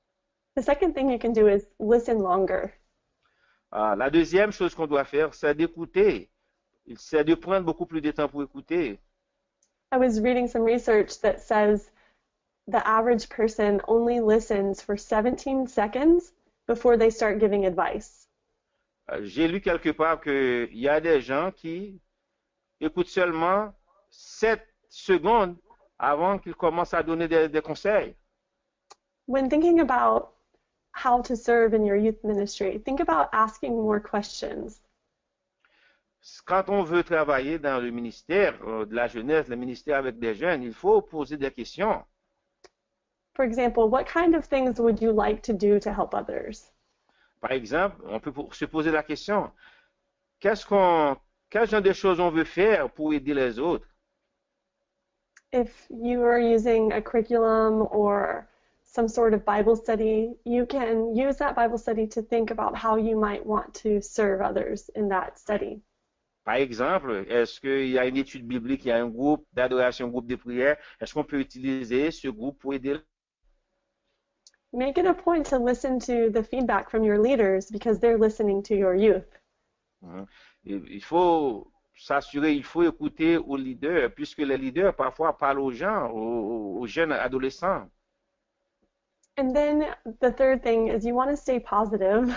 A: The second thing you can do is listen longer.
B: La deuxième chose qu'on doit faire, c'est d'écouter. C'est de prendre beaucoup plus de temps pour écouter.
A: I was reading some research that says the average person only listens for 17 seconds before they start giving advice.
B: J'ai lu quelque part qu'il y a des gens qui écoutent seulement 7 secondes avant qu'ils commencent à donner des conseils.
A: When thinking about how to serve in your youth ministry, think about asking more questions.
B: Quand on veut travailler dans le ministère de la jeunesse, le ministère avec des jeunes, il faut poser des questions.
A: For example, what kind of things would you like to do to help others?
B: Par exemple, on peut se poser la question, quel genre de choses on veut faire pour aider les autres?
A: If you are using a curriculum or some sort of Bible study, you can use that Bible study to think about how you might want to serve others in that study.
B: Par exemple, est-ce qu'il y a une étude biblique, il y a un groupe d'adoration, un groupe de prière, est-ce qu'on peut utiliser ce groupe pour aider?
A: Make it a point to listen to the feedback from your leaders because they're listening to your youth.
B: Il faut s'assurer, il faut écouter aux leaders, puisque les leaders parfois parlent aux gens, aux jeunes adolescents.
A: And then the third thing is you want to stay positive.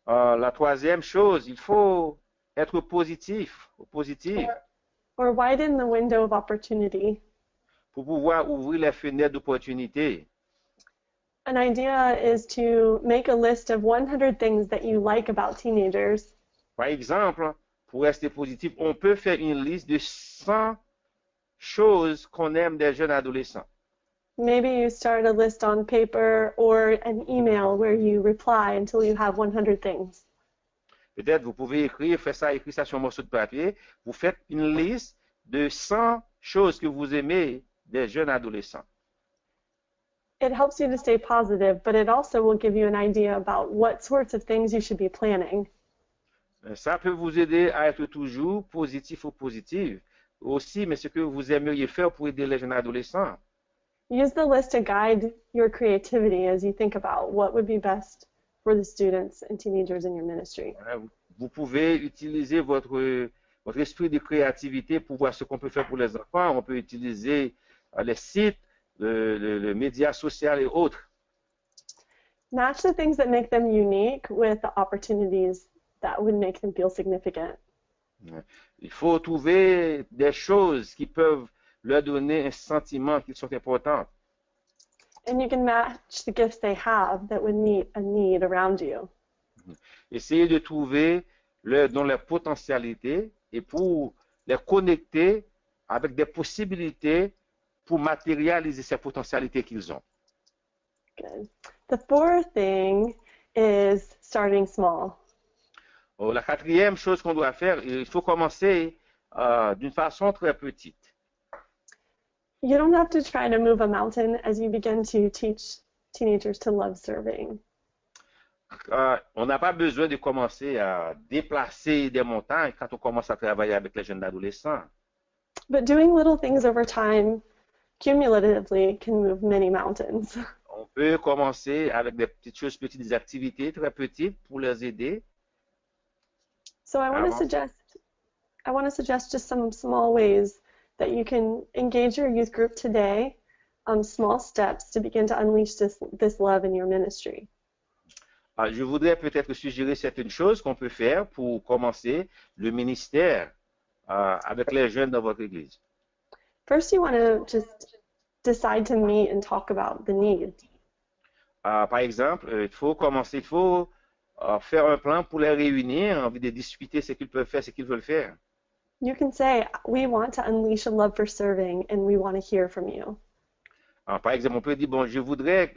B: La troisième chose, il faut être positif.
A: Or widen the window of opportunity.
B: Pour pouvoir ouvrir les fenêtres d'opportunité.
A: An idea is to make a list of 100 things that you like about teenagers.
B: Par exemple, pour rester positif, on peut faire une liste de 100 choses qu'on aime des jeunes adolescents.
A: Maybe you start a list on paper or an email where you reply until you have 100 things.
B: Peut-être vous pouvez écrire ça sur un morceau de papier. Vous faites une liste de 100 choses que vous aimez des jeunes adolescents.
A: It helps you to stay positive, but it also will give you an idea about what sorts of things you should be planning.
B: Ça peut vous aider à être toujours positif ou positive aussi, mais ce que vous aimeriez faire pour aider les jeunes adolescents.
A: Use the list to guide your creativity as you think about what would be best for the students and teenagers in your ministry.
B: Vous pouvez utiliser votre esprit de créativité pour voir ce qu'on peut faire pour les enfants. On peut utiliser les sites, le médias social et autres.
A: Match the things that make them unique with the opportunities that would make them feel significant.
B: Il faut trouver des choses qui peuvent leur donner un sentiment qu'ils sont importants.
A: And you can match the gifts they have that would meet a need around you.
B: Essayez de trouver leur potentialité et pour les connecter avec des possibilités pour matérialiser ces potentialités qu'ils ont.
A: Good. The fourth thing is starting small.
B: La quatrième chose qu'on doit faire, il faut commencer d'une façon très petite.
A: You don't have to try to move a mountain as you begin to teach teenagers to love serving.
B: On n'a pas besoin de commencer à déplacer des montagnes quand on commence à travailler avec les jeunes adolescents.
A: But doing little things over time, cumulatively, can move many mountains.
B: On peut commencer avec des petites choses, des activités très petites pour les aider.
A: So I want to suggest just some small ways that you can engage your youth group today on small steps to begin to unleash this love in your ministry.
B: Je voudrais peut-être suggérer certaines choses qu'on peut faire pour commencer le ministère avec les jeunes dans votre église.
A: First, you want to just decide to meet and talk about the need.
B: Par exemple, il faut faire un plan pour les réunir, envie de discuter ce qu'ils peuvent faire, ce qu'ils veulent faire.
A: You can say, we want to unleash a love for serving and we want to hear from you.
B: Par exemple, on peut dire, bon, je voudrais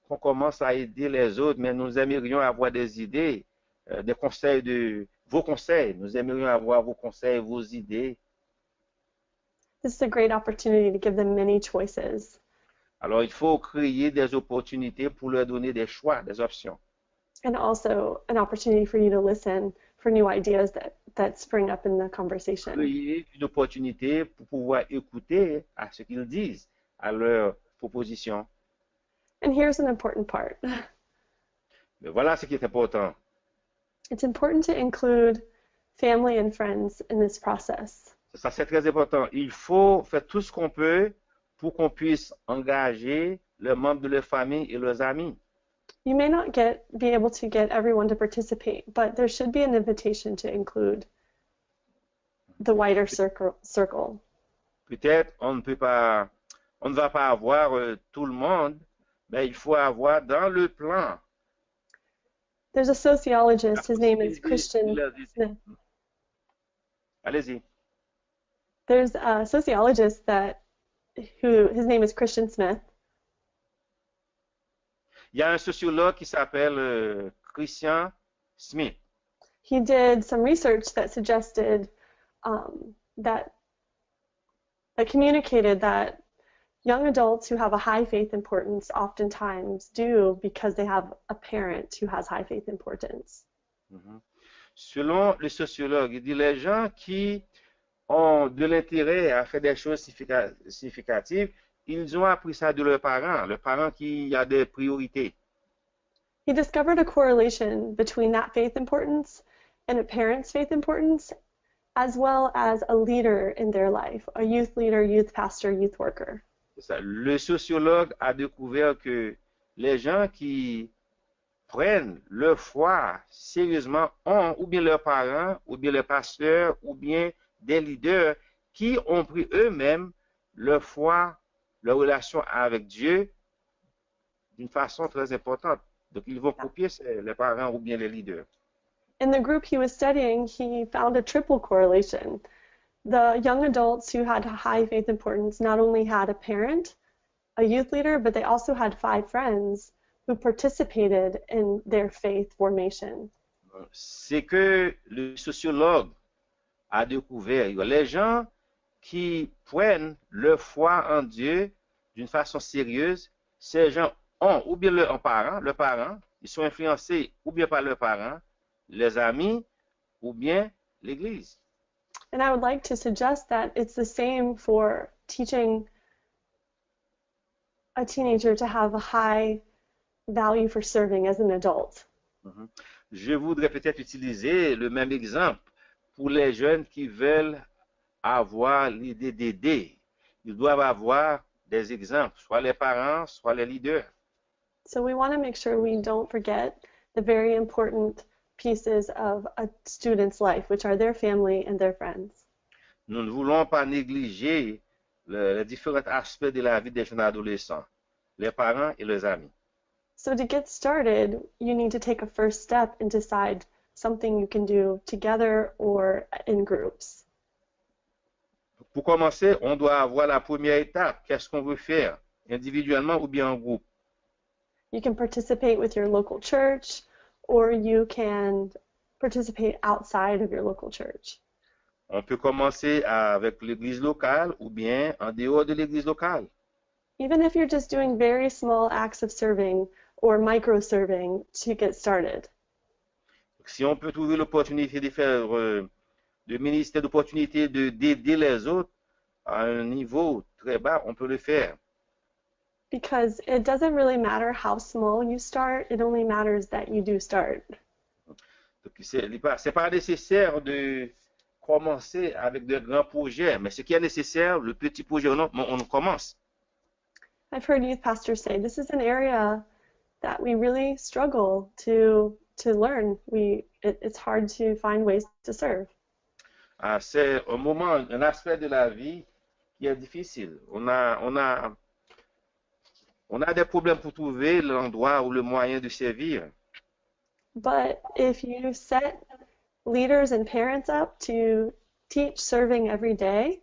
B: qu'on commence à aider les autres, mais nous aimerions avoir des idées, des conseils, vos conseils. Nous aimerions avoir vos conseils, vos idées.
A: This is a great opportunity to give them many choices.
B: Alors, il faut créer des opportunités pour leur donner des choix, des options.
A: And also an opportunity for you to listen for new ideas that spring up in the conversation.
B: Créer une opportunité pour pouvoir écouter à ce qu'ils disent, à leurs propositions.
A: And here's an important part.
B: Mais voilà ce qui est important.
A: It's important to include family and friends in this process.
B: Ça, c'est très important. Il faut faire tout ce qu'on peut pour qu'on puisse engager les membres de leur famille et leurs amis.
A: You may not be able to get everyone to participate, but there should be an invitation to include the wider circle.
B: Peut-être on ne va pas avoir tout le monde, mais il faut avoir dans le plan.
A: There's a sociologist, his name is Christian Smith.
B: Allez-y.
A: There's a sociologist his name is Christian Smith.
B: Il y a un sociologue qui s'appelle Christian Smith.
A: He did some research that suggested that communicated that Young adults who have a high faith importance oftentimes do because they have a parent who has high faith importance.
B: Mhm. Selon le sociologue, il dit les gens qui ont de l'intérêt à faire des choses significatives, ils ont appris ça de leurs parents qui a des priorités.
A: He discovered a correlation between that faith importance and a parent's faith importance, as well as a leader in their life, a youth leader, youth pastor, youth worker.
B: C'est ça. Le sociologue a découvert que les gens qui prennent leur foi sérieusement ont ou bien leurs parents, ou bien les pasteurs, ou bien des leaders qui ont pris eux-mêmes leur foi, leur relation avec Dieu d'une façon très importante. Donc, ils vont copier les parents ou bien les leaders.
A: In the group he was studying, he found a triple correlation. The young adults who had high faith importance not only had a parent, a youth leader, but they also had 5 friends who participated in their faith formation.
B: C'est que le sociologue a découvert. Les gens qui prennent leur foi en Dieu d'une façon sérieuse, ces gens ont ou bien leurs parents, ils sont influencés ou bien par leurs parents, les amis ou bien l'Église.
A: And I would like to suggest that it's the same for teaching a teenager to have a high value for serving as an adult.
B: Je voudrais peut-être utiliser le même exemple pour les jeunes qui veulent avoir l'idée d'aider. Ils doivent avoir des exemples, soit les parents, soit les leaders.
A: So we want to make sure we don't forget the very important pieces of a student's life, which are their family and their friends.
B: Nous ne voulons pas négliger les différents aspects de la vie des jeunes adolescents, les parents et les amis.
A: So to get started, you need to take a first step and decide something you can do together or in groups.
B: Pour commencer, on doit avoir la première étape. Qu'est-ce qu'on veut faire, individuellement ou bien en groupe?
A: You can participate with your local church, or you can participate outside of your local church.
B: On peut commencer avec l'église locale ou bien en dehors de l'église locale.
A: Even if you're just doing very small acts of serving or micro-serving to get started.
B: Si on peut trouver l'opportunité de faire le ministère d'opportunité d'aider les autres à un niveau très bas, on peut le faire.
A: Because it doesn't really matter how small you start, it only matters that you do start.
B: C'est pas nécessaire de commencer avec de grands projets, mais ce qui est nécessaire, le petit projet, on commence.
A: I've heard youth pastors say this is an area that we really struggle to learn. It's hard to find ways to serve.
B: C'est un moment, un aspect de la vie qui est difficile. On a des problèmes pour trouver l'endroit ou le moyen de servir.
A: But if you set leaders and parents up to teach serving every day,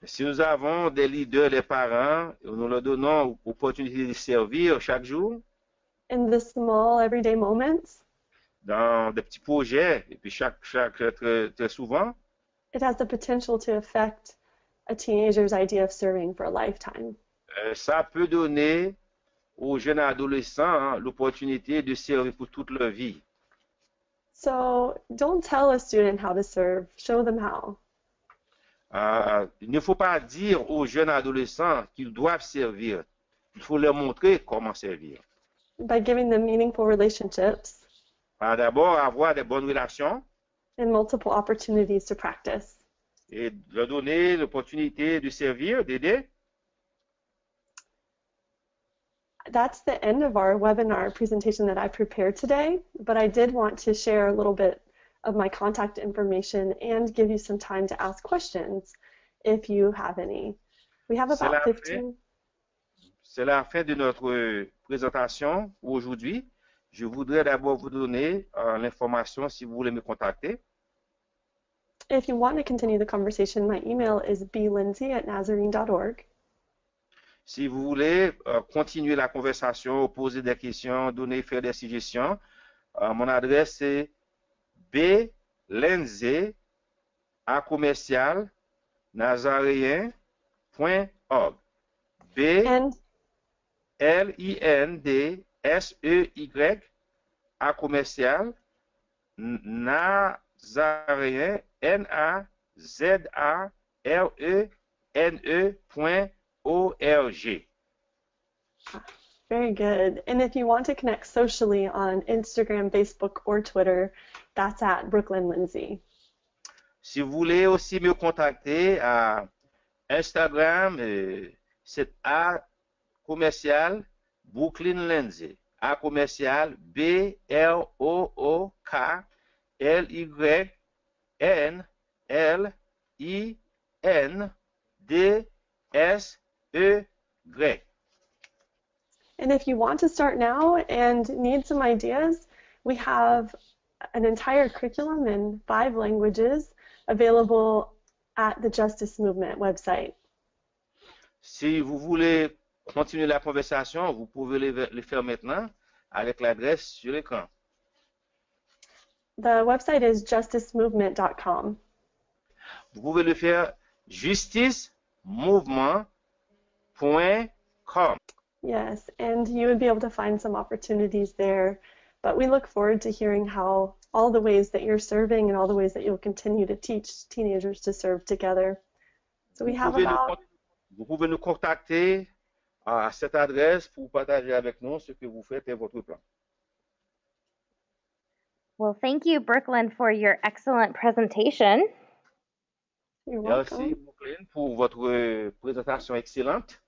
B: si nous avons des leaders, les parents, nous leur donnons l'opportunité de servir chaque jour,
A: in the small everyday moments,
B: dans des petits projets, et puis très souvent,
A: it has the potential to affect a teenager's idea of serving for a lifetime.
B: Ça peut donner aux jeunes adolescents l'opportunité de servir pour toute leur vie.
A: So don't tell a student how to serve, show them how.
B: Il ne faut pas dire aux jeunes adolescents qu'ils doivent servir. Il faut leur montrer comment servir.
A: By giving them meaningful relationships
B: D'abord, avoir des bonnes relations
A: and multiple opportunities to practice.
B: et leur donner l'opportunité de servir, d'aider.
A: That's the end of our webinar presentation that I prepared today, but I did want to share a little bit of my contact information and give you some time to ask questions if you have any. We have about 15.
B: C'est la fin de notre présentation aujourd'hui. Je voudrais d'abord vous donner l'information si vous voulez me contacter.
A: If you want to continue the conversation, my email is blindsay@nazarene.org.
B: Si vous voulez continuer la conversation, poser des questions, faire des suggestions, mon adresse est blindsay@nazaréen.org. B-L-I-N-D-S-E-Y à commercial Nazaréen Nazarene.org.
A: Very good. And if you want to connect socially on Instagram, Facebook, or Twitter, that's at Brooklyn Lindsay.
B: Si vous voulez aussi me contacter à Instagram, c'est A commercial Brooklyn Lindsay. A commercial BROOKLYNLINDSEY.
A: And if you want to start now and need some ideas, we have an entire curriculum in 5 languages available at the Justice Movement website.
B: Si vous voulez continuer la conversation, vous pouvez le faire maintenant avec l'adresse sur l'écran.
A: The website is justicemovement.com.
B: Vous pouvez le faire justicemovement.com.
A: Yes, and you would be able to find some opportunities there. But we look forward to hearing how all the ways that you're serving and all the ways that you'll continue to teach teenagers to serve together. So we have about...
B: Vous pouvez nous contacter à cette adresse pour partager avec nous ce que vous faites et votre plan.
C: Well, thank you, Brooklyn, for your excellent presentation.
A: You're welcome.
B: Merci, Brooklyn, pour votre présentation excellente.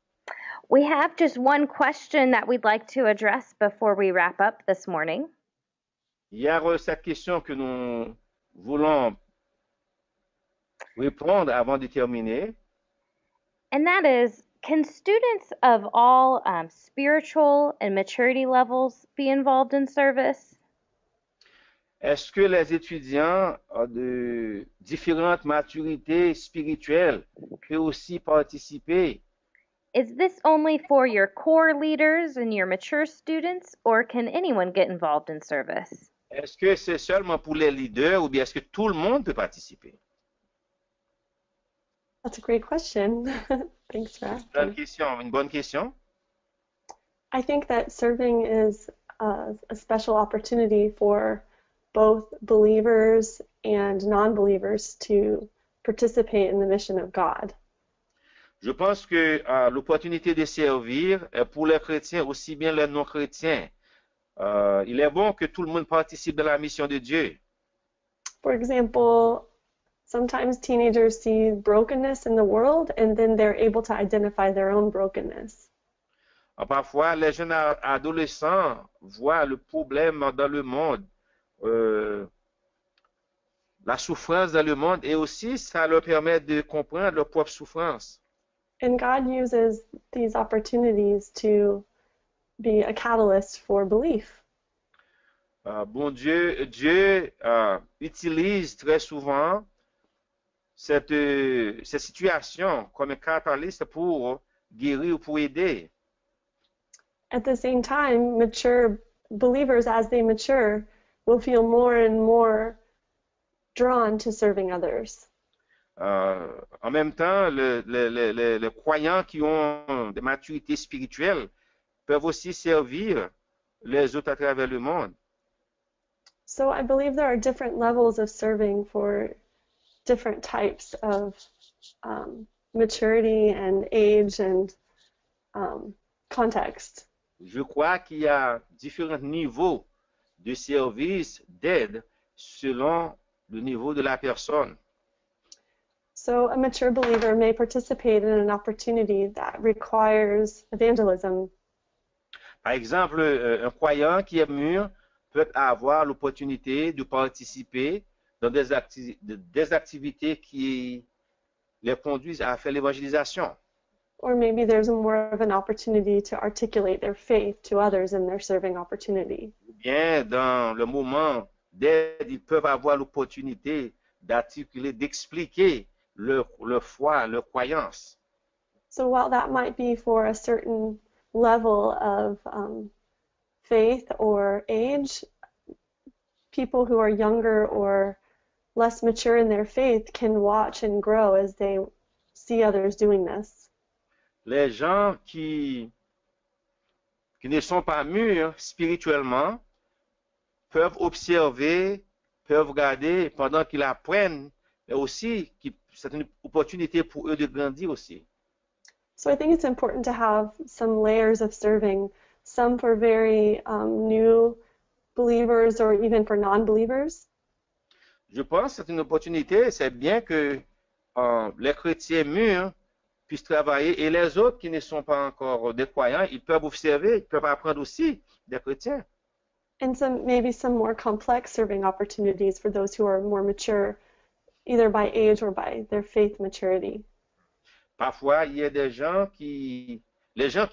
C: We have just one question that we'd like to address before we wrap up this morning.
B: Il y a cette question que nous voulons répondre avant de terminer.
C: And that is, can students of all spiritual and maturity levels be involved in service?
B: Est-ce que les étudiants de différentes maturités spirituelles peuvent aussi participer?
C: Is this only for your core leaders and your mature students, or can anyone get involved in service?
B: Est-ce que c'est seulement pour les leaders ou bien est-ce que tout le monde peut participer?
A: That's a great question. Thanks for asking.
B: Une bonne question.
A: I think that serving is a special opportunity for both believers and non-believers to participate in the mission of God.
B: Je pense que l'opportunité de servir est pour les chrétiens aussi bien les non-chrétiens. Il est bon que tout le monde participe dans la mission de Dieu.
A: For example, sometimes teenagers see brokenness in the world and then they're able to identify their own brokenness.
B: Parfois, les jeunes adolescents voient le problème dans le monde, la souffrance dans le monde, et aussi ça leur permet de comprendre leur propre souffrance.
A: And God uses these opportunities to be a catalyst for belief.
B: Bon Dieu utilise très souvent cette situation comme un catalyste pour guérir ou pour aider.
A: At the same time, mature believers, as they mature, will feel more and more drawn to serving others.
B: En même temps, les croyants qui ont des maturités spirituelles peuvent aussi servir les autres à travers le monde.
A: So I believe there are different levels of serving for different types of maturity and age and context.
B: Je crois qu'il y a différents niveaux de service, d'aide, selon le niveau de la personne.
A: So a mature believer may participate in an opportunity that requires evangelism.
B: Par exemple, un croyant qui est mûr peut avoir l'opportunité de participer dans des activités qui les conduisent à faire l'évangélisation.
A: Or maybe there's more of an opportunity to articulate their faith to others in their serving opportunity.
B: Ou bien, dans le moment d'aide, ils peuvent avoir l'opportunité d'articuler, d'expliquer leur foi, leur croyance.
A: So while that might be for a certain level of faith or age, people who are younger or less mature in their faith can watch and grow as they see others doing this.
B: les gens qui ne sont pas mûrs spirituellement peuvent observer, peuvent regarder pendant qu'ils apprennent, mais aussi c'est une opportunité pour eux de grandir aussi.
A: So I think it's important to have some layers of serving, some for very new believers or even for non-believers.
B: Je pense que c'est une opportunité, c'est bien que les chrétiens mûrs puissent travailler et les autres qui ne sont pas encore des croyants, ils peuvent observer, ils peuvent apprendre aussi des chrétiens.
A: And maybe some more complex serving opportunities for those who are more mature, either by age or by their faith maturity.
B: Parfois, il y a les gens qui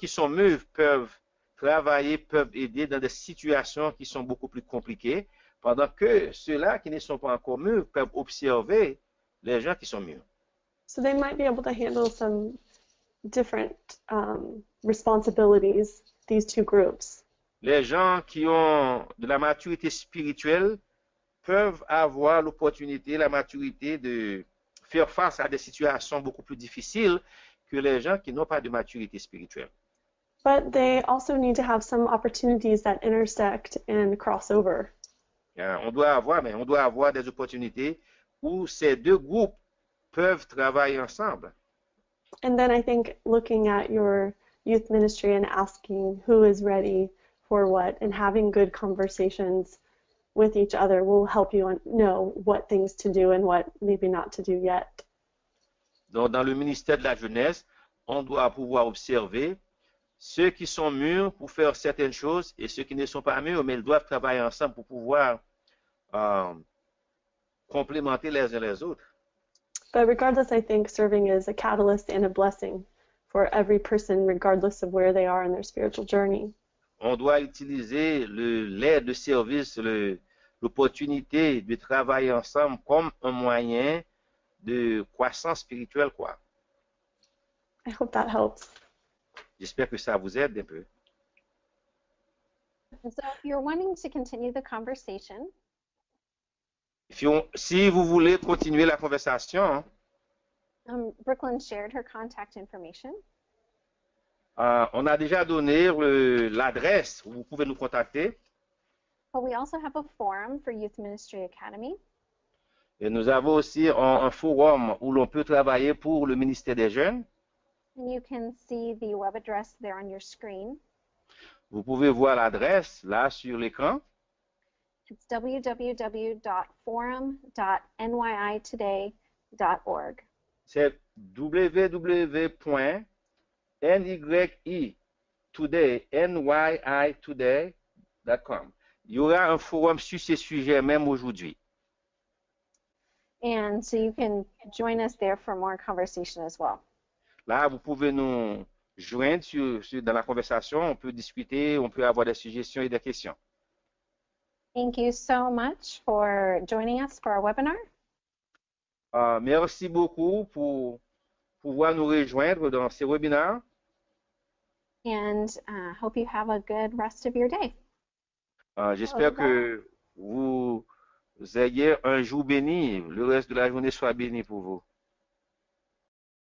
B: sont mûrs peuvent travailler, peuvent aider dans des situations qui sont beaucoup plus compliquées, pendant que ceux-là qui ne sont pas encore mûrs peuvent observer les gens qui sont mûrs.
A: So they might be able to handle some different responsibilities, these two groups.
B: Les gens qui ont de la maturité spirituelle peuvent avoir l'opportunité, la maturité de faire face à des situations beaucoup plus difficiles que les gens qui n'ont pas de maturité spirituelle.
A: But they also need to have some opportunities that intersect and cross over.
B: On doit avoir des opportunités où ces deux groupes peuvent travailler ensemble.
A: And then I think looking at your youth ministry and asking who is ready for what and having good conversations with each other will help you know what things to do and what maybe not to do yet.
B: Donc, dans le ministère de la jeunesse, on doit pouvoir observer ceux qui sont mûrs pour faire certaines choses et ceux qui ne sont pas mûrs, mais ils doivent travailler ensemble pour pouvoir complémenter les uns les autres.
A: But regardless, I think serving is a catalyst and a blessing for every person, regardless of where they are in their spiritual journey.
B: On doit utiliser l'aide de service, l'opportunité de travailler ensemble comme un moyen de croissance spirituelle, quoi.
A: I hope that helps.
B: J'espère que ça vous aide un peu.
D: And so if you're wanting to continue the conversation,
B: Si vous voulez continuer la conversation,
D: Brooklyn shared her contact information.
B: on a déjà donné l'adresse où vous pouvez nous contacter.
D: But we also have a forum for Youth Ministry Academy.
B: Et nous avons aussi un forum où l'on peut travailler pour le ministère des jeunes.
D: And you can see the web address there on your screen.
B: Vous pouvez voir l'adresse là sur l'écran.
D: It's www.forum.nyitoday.org.
B: C'est www.nyitoday.com. Il y aura un forum sur ces sujets même aujourd'hui.
D: And so you can join us there for more conversation as well.
B: Là, vous pouvez nous joindre dans la conversation. On peut discuter, on peut avoir des suggestions et des questions.
D: Thank you so much for joining us for our webinar.
B: Merci beaucoup pour pouvoir nous rejoindre dans ces webinaires.
D: And hope you have a good rest of your day.
B: J'espère que vous ayez un jour béni, le reste de la journée soit béni pour vous.